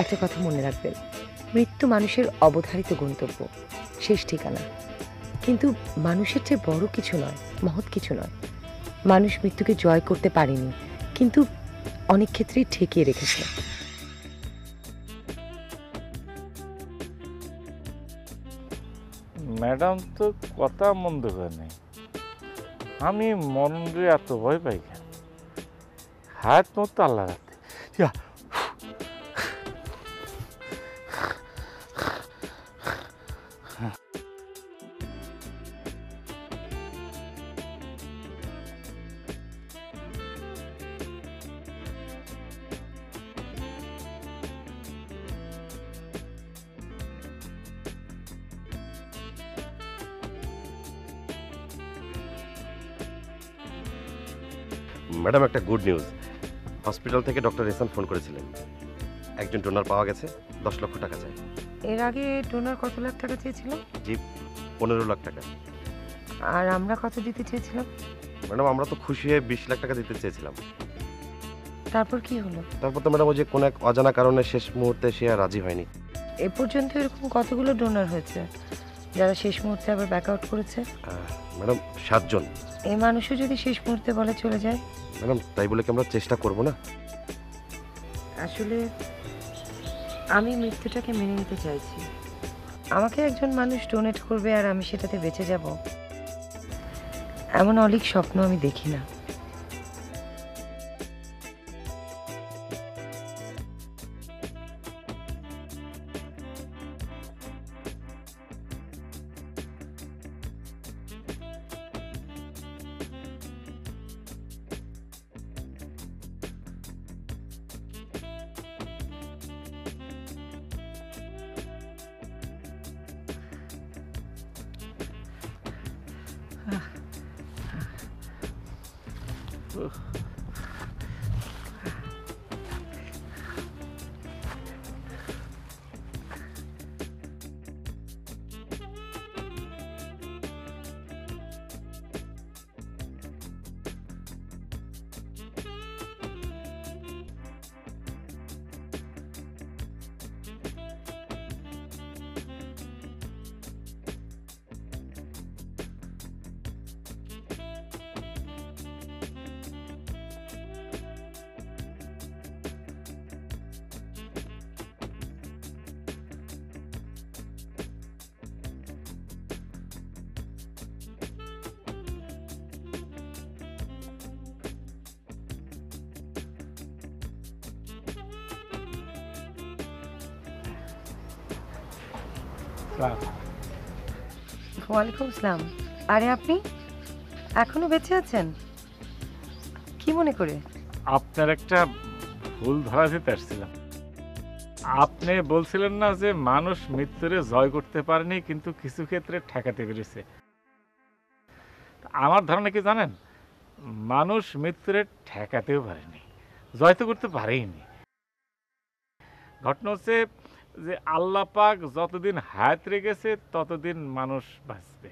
একটা কথা মনে রাখবেন, মৃত্যু মানুষের অবধারিত গন্তব্য, শেষ ঠিকানা। কিন্তু মানুষের চেয়ে বড় কিছু নয়, মহৎ কিছু নয়। মানুষ মৃত্যুকে জয় করতে পারেনি, কিন্তু অনেক ক্ষেত্রেই ঠেকিয়ে রেখেছে। ম্যাডাম তো কথা মন্দ করে নাই। আমি মরণরে এত ভয় পাই কেন? হাত মতো আল্লাহ রাখতে। ম্যাডাম, একটা গুড নিউজ। হসপিটাল থেকে ডক্টর এহসান ফোন করেছিলেন, একজন ডোনার পাওয়া গেছে, 10 লক্ষ টাকা চাই। এর আগে ডোনার কত লাখ টাকা চেয়েছিল? জি, 15 লাখ টাকা। আর আমরা কত দিতে চেয়েছিলাম? ম্যাডাম, আমরা তো খুশি হয়ে 20 লাখ টাকা দিতে চেয়েছিলাম। তারপর কি হলো? তারপর তো ম্যাডাম ওই যে কোনো এক অজানা কারণে শেষ মুহূর্তে সে আর রাজি হয়নি। এ পর্যন্ত এরকম কতগুলো ডোনার হয়েছে যারা শেষ মুহূর্তে আবার ব্যাক আউট করেছে? ম্যাডাম, 7 জন। এই মানুষও যদি শেষ মুহূর্তে বলে চলে যায়? ম্যাডাম, তাই বলে কি আমরা চেষ্টা করব না? আসলে আমি মৃত্যুটাকে মেনে নিতে চাইছি। আমাকে একজন মানুষ ডোনেট করবে আর আমি সেটাতে বেঁচে যাব, এমন অলীক স্বপ্ন আমি দেখি না। ওয়ালাইকুম আসসালাম। আরে আপনি এখনো বেঁচে আছেন? কি মনে করে? আপনার একটা ভুল ধরা দিতে আসছিলাম। আপনি বলছিলেন না যে মানুষ মৃত্যুরে জয় করতে পারেনি, কিন্তু কিছু ক্ষেত্রে ঠেকাতে পেরেছে। আমার ধারণা কি জানেন, মানুষ মৃত্যুরে ঠেকাতেও পারেনি, জয় তো করতে পারেইনি। ঘটনা হচ্ছে যে আল্লাহ পাক যতদিন হায়াত রেখেছে ততদিন মানুষ বাঁচবে।